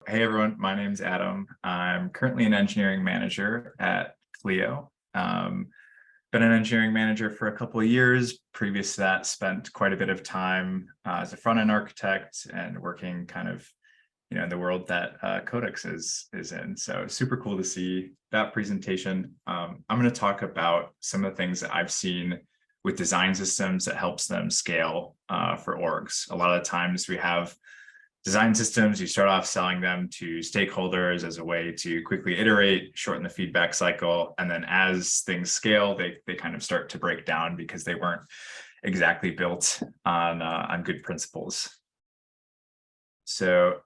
Hey everyone, my name's Adam. I'm currently an engineering manager at Clio. Been an engineering manager for a couple of years. Previous to that, spent quite a bit of time as a front-end architect and working kind of, in the world that Codex is in. So super cool to see that presentation. I'm going to talk about some of the things that I've seen with design systems that helps them scale for orgs. A lot of the times we have design systems, you start off selling them to stakeholders as a way to quickly iterate, shorten the feedback cycle. And then as things scale, they kind of start to break down because they weren't exactly built on good principles. So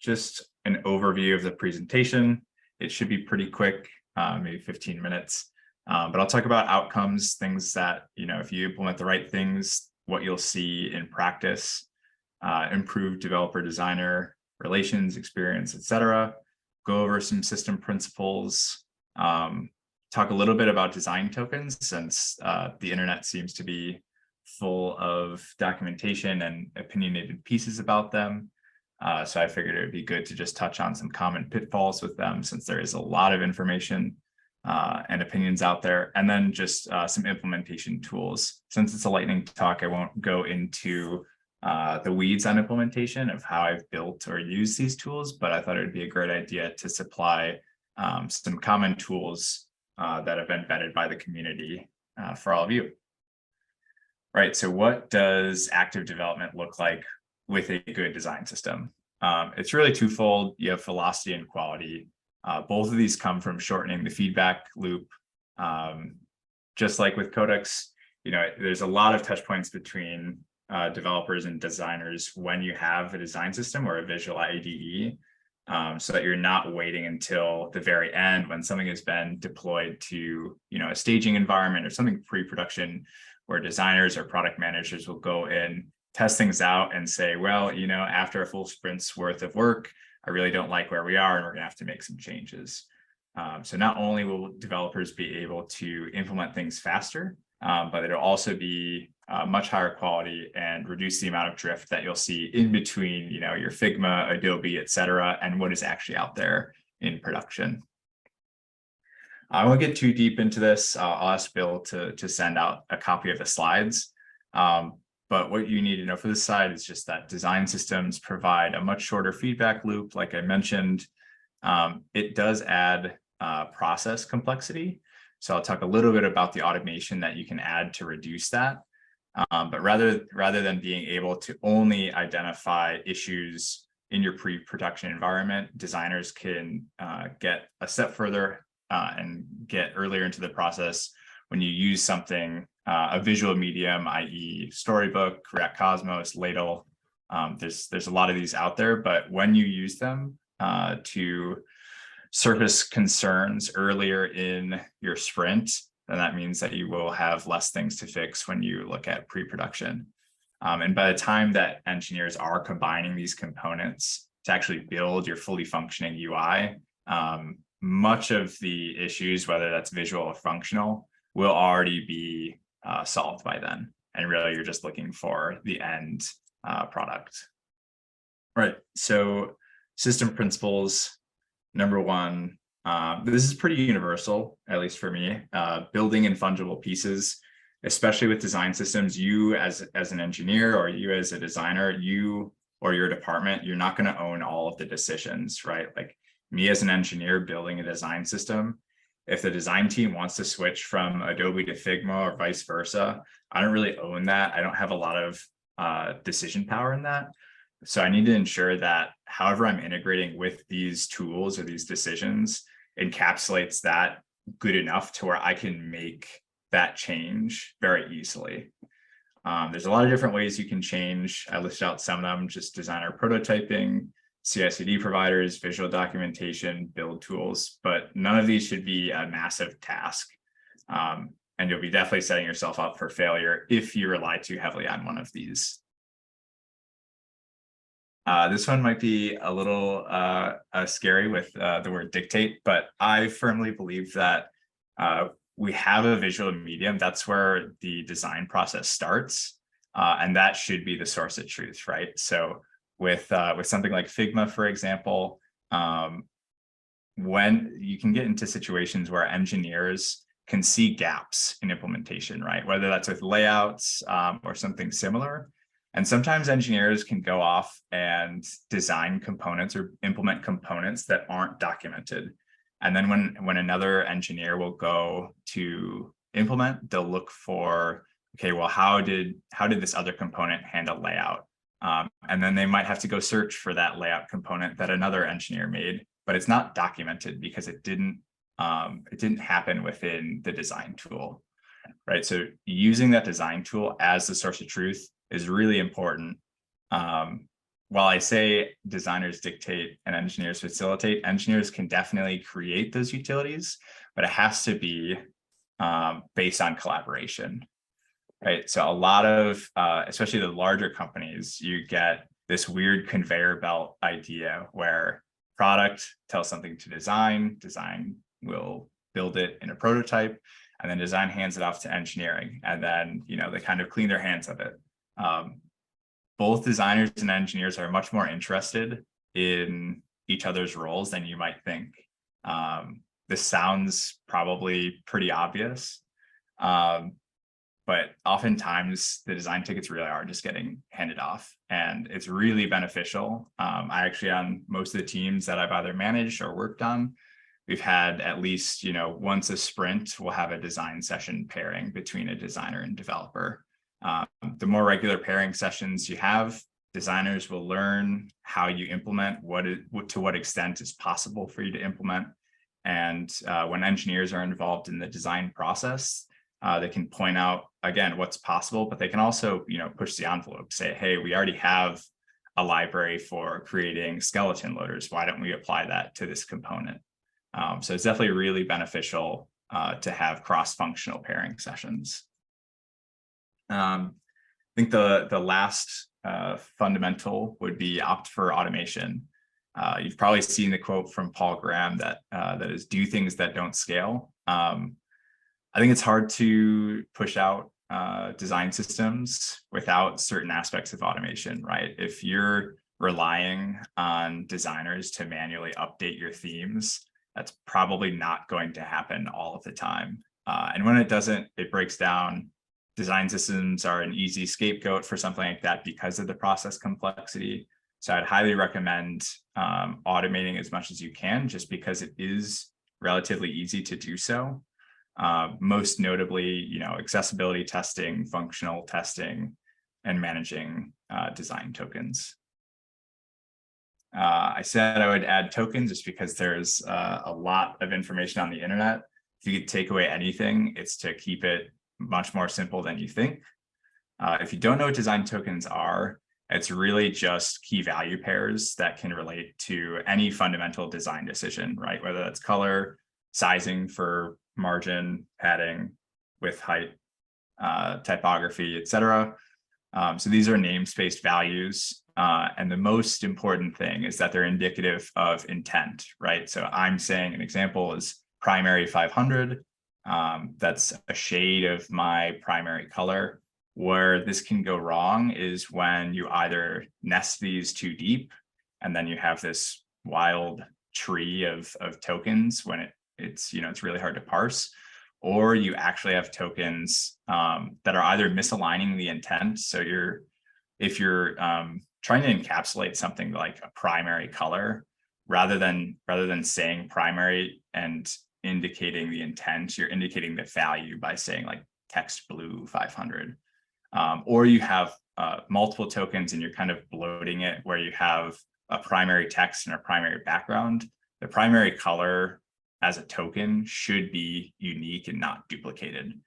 just an overview of the presentation. It should be pretty quick, maybe 15 minutes. But I'll talk about outcomes, things that, if you implement the right things, what you'll see in practice. Improve developer designer relations, experience, etc. Go over some system principles, talk a little bit about design tokens, since the internet seems to be full of documentation and opinionated pieces about them. So I figured it would be good to just touch on some common pitfalls with them, since there is a lot of information and opinions out there, and then just some implementation tools. Since it's a lightning talk, I won't go into the weeds on implementation of how I've built or used these tools, but I thought it would be a great idea to supply some common tools that have been vetted by the community for all of you. Right, so what does active development look like with a good design system? It's really twofold. You have velocity and quality. Both of these come from shortening the feedback loop. Just like with Codex, there's a lot of touch points between developers and designers when you have a design system or a visual IDE, so that you're not waiting until the very end when something has been deployed to a staging environment or something pre-production, where designers or product managers will go in, test things out and say, well, after a full sprint's worth of work, I really don't like where we are and we're gonna have to make some changes. So not only will developers be able to implement things faster, but it'll also be much higher quality and reduce the amount of drift that you'll see in between, your Figma, Adobe, etc., and what is actually out there in production. I won't get too deep into this. I'll ask Bill to send out a copy of the slides. But what you need to know for this side is just that design systems provide a much shorter feedback loop. Like I mentioned, it does add process complexity. So I'll talk a little bit about the automation that you can add to reduce that. But rather than being able to only identify issues in your pre-production environment, designers can get a step further and get earlier into the process when you use something, a visual medium, i.e. Storybook, React Cosmos, Ladle. There's a lot of these out there, but when you use them to surface concerns earlier in your sprint, then that means that you will have less things to fix when you look at pre-production. And by the time that engineers are combining these components to actually build your fully functioning UI, much of the issues, whether that's visual or functional, will already be solved by then. And really, you're just looking for the end product. All right, so system principles. Number one, this is pretty universal, at least for me, building in fungible pieces, especially with design systems. You as an engineer, or you as a designer, you or your department, you're not going to own all of the decisions, right? Like me as an engineer building a design system, if the design team wants to switch from Adobe to Figma or vice versa, I don't really own that. I don't have a lot of decision power in that. So I need to ensure that however I'm integrating with these tools or these decisions encapsulates that good enough to where I can make that change very easily. There's a lot of different ways you can change. I listed out some of them: just designer prototyping, CI/CD providers, visual documentation, build tools, but none of these should be a massive task. And you'll be definitely setting yourself up for failure if you rely too heavily on one of these. This one might be a little scary with the word dictate, but I firmly believe that we have a visual medium. That's where the design process starts, and that should be the source of truth, right? So With something like Figma, for example, when you can get into situations where engineers can see gaps in implementation, right? Whether that's with layouts or something similar. And sometimes engineers can go off and design components or implement components that aren't documented. And then when another engineer will go to implement, they'll look for, okay, well, how did this other component handle layout? And then they might have to go search for that layout component that another engineer made, but it's not documented because it didn't happen within the design tool, right? So using that design tool as the source of truth is really important. While I say designers dictate and engineers facilitate, engineers can definitely create those utilities, but it has to be based on collaboration, right? So a lot of, especially the larger companies, you get this weird conveyor belt idea where product tells something to design, design will build it in a prototype, and then design hands it off to engineering. And then, they kind of clean their hands of it. Both designers and engineers are much more interested in each other's roles than you might think. This sounds probably pretty obvious, but oftentimes the design tickets really are just getting handed off, and it's really beneficial. I actually, on most of the teams that I've either managed or worked on, we've had at least, once a sprint, we'll have a design session pairing between a designer and developer. The more regular pairing sessions you have, designers will learn how you implement, to what extent is possible for you to implement. And when engineers are involved in the design process, they can point out, again, what's possible, but they can also, push the envelope, say, hey, we already have a library for creating skeleton loaders. Why don't we apply that to this component? So it's definitely really beneficial to have cross-functional pairing sessions. I think the last fundamental would be opt for automation. You've probably seen the quote from Paul Graham that is, do things that don't scale. I think it's hard to push out design systems without certain aspects of automation, right? If you're relying on designers to manually update your themes, that's probably not going to happen all of the time. And when it doesn't, it breaks down. Design systems are an easy scapegoat for something like that because of the process complexity. So I'd highly recommend automating as much as you can, just because it is relatively easy to do so. Most notably, accessibility testing, functional testing, and managing design tokens. I said I would add tokens just because there's a lot of information on the internet. If you could take away anything, it's to keep it much more simple than you think. If you don't know what design tokens are, it's really just key value pairs that can relate to any fundamental design decision, right? Whether that's color, sizing for margin, padding, width, height, typography, etc. So these are namespace values. And the most important thing is that they're indicative of intent, right? So I'm saying an example is primary 500. That's a shade of my primary color. Where this can go wrong is when you either nest these too deep, and then you have this wild tree of tokens when it's really hard to parse, or you actually have tokens that are either misaligning the intent. So if you're trying to encapsulate something like a primary color, rather than saying primary and indicating the intent, you're indicating the value by saying like text blue 500. Or you have multiple tokens and you're kind of bloating it where you have a primary text and a primary background. The primary color as a token should be unique and not duplicated.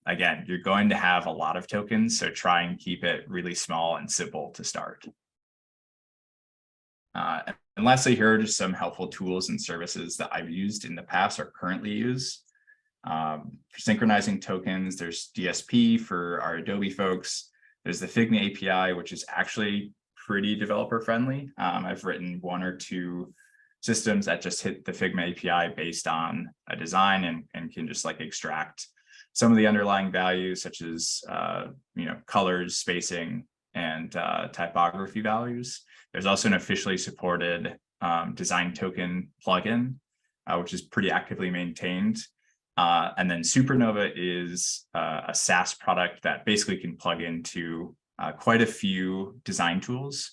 Again, you're going to have a lot of tokens, so try and keep it really small and simple to start. And lastly, here are just some helpful tools and services that I've used in the past or currently use. For synchronizing tokens, there's DSP for our Adobe folks. There's the Figma API, which is actually pretty developer friendly. I've written one or two systems that just hit the Figma API based on a design and can just like extract some of the underlying values, such as colors, spacing, and and typography values. There's also an officially supported design token plugin, which is pretty actively maintained. And then Supernova is a SaaS product that basically can plug into quite a few design tools.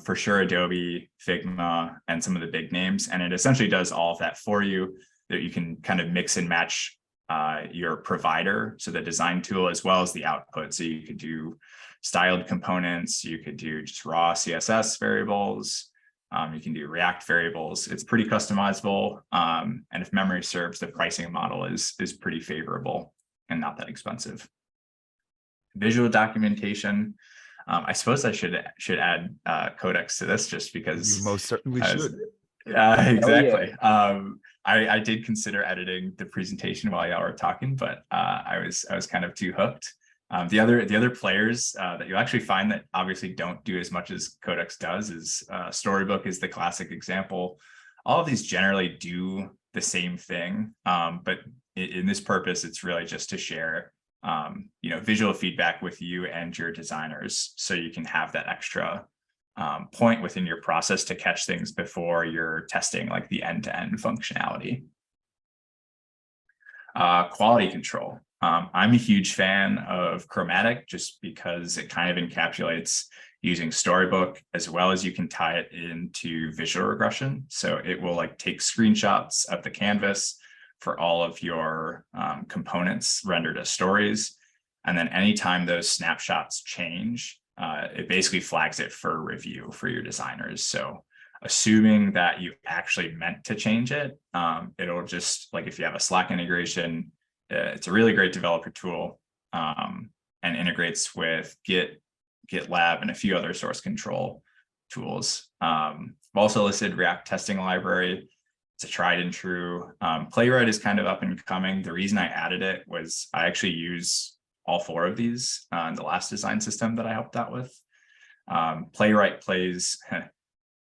For sure, Adobe, Figma, and some of the big names. And it essentially does all of that for you, that you can kind of mix and match your provider, so the design tool as well as the output. So you could do styled components, you could do just raw CSS variables, you can do React variables. It's pretty customizable. And if memory serves, the pricing model is pretty favorable and not that expensive. Visual documentation. I suppose I should add codecs to this, just because You most certainly should. Exactly. Yeah. I did consider editing the presentation while y'all were talking, but I was kind of too hooked. The other players that you'll actually find that obviously don't do as much as Codex does is Storybook is the classic example. All of these generally do the same thing, but in this purpose, it's really just to share visual feedback with you and your designers, so you can have that extra point within your process to catch things before you're testing like the end-to-end functionality. Quality control. I'm a huge fan of Chromatic, just because it kind of encapsulates using Storybook, as well as you can tie it into visual regression. So it will like take screenshots of the canvas for all of your components rendered as stories. And then anytime those snapshots change, it basically flags it for review for your designers. So assuming that you actually meant to change it, it'll just, like if you have a Slack integration, it's a really great developer tool, and integrates with Git, GitLab, and a few other source control tools. I've also listed React testing library. It's a tried and true. Playwright is kind of up and coming. The reason I added it was I actually use all four of these in the last design system that I helped out with. Playwright plays,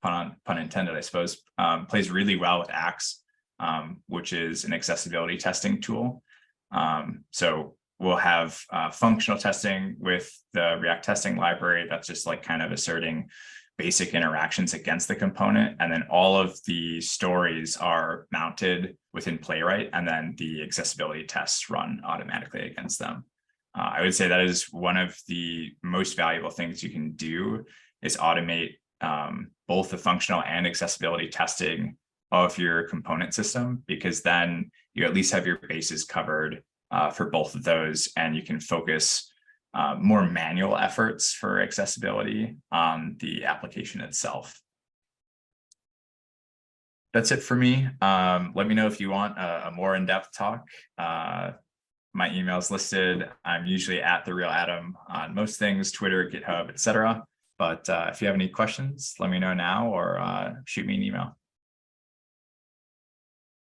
pun intended, I suppose, plays really well with Axe, which is an accessibility testing tool. So we'll have functional testing with the React testing library. That's just like kind of asserting basic interactions against the component. And then all of the stories are mounted within Playwright, and then the accessibility tests run automatically against them. I would say that is one of the most valuable things you can do, is automate both the functional and accessibility testing of your component system, because then you at least have your bases covered for both of those, and you can focus more manual efforts for accessibility on the application itself. That's it for me. Let me know if you want a more in-depth talk. My email is listed. I'm usually at The Real Adam on most things, Twitter, GitHub, etc. But if you have any questions, let me know now, or shoot me an email.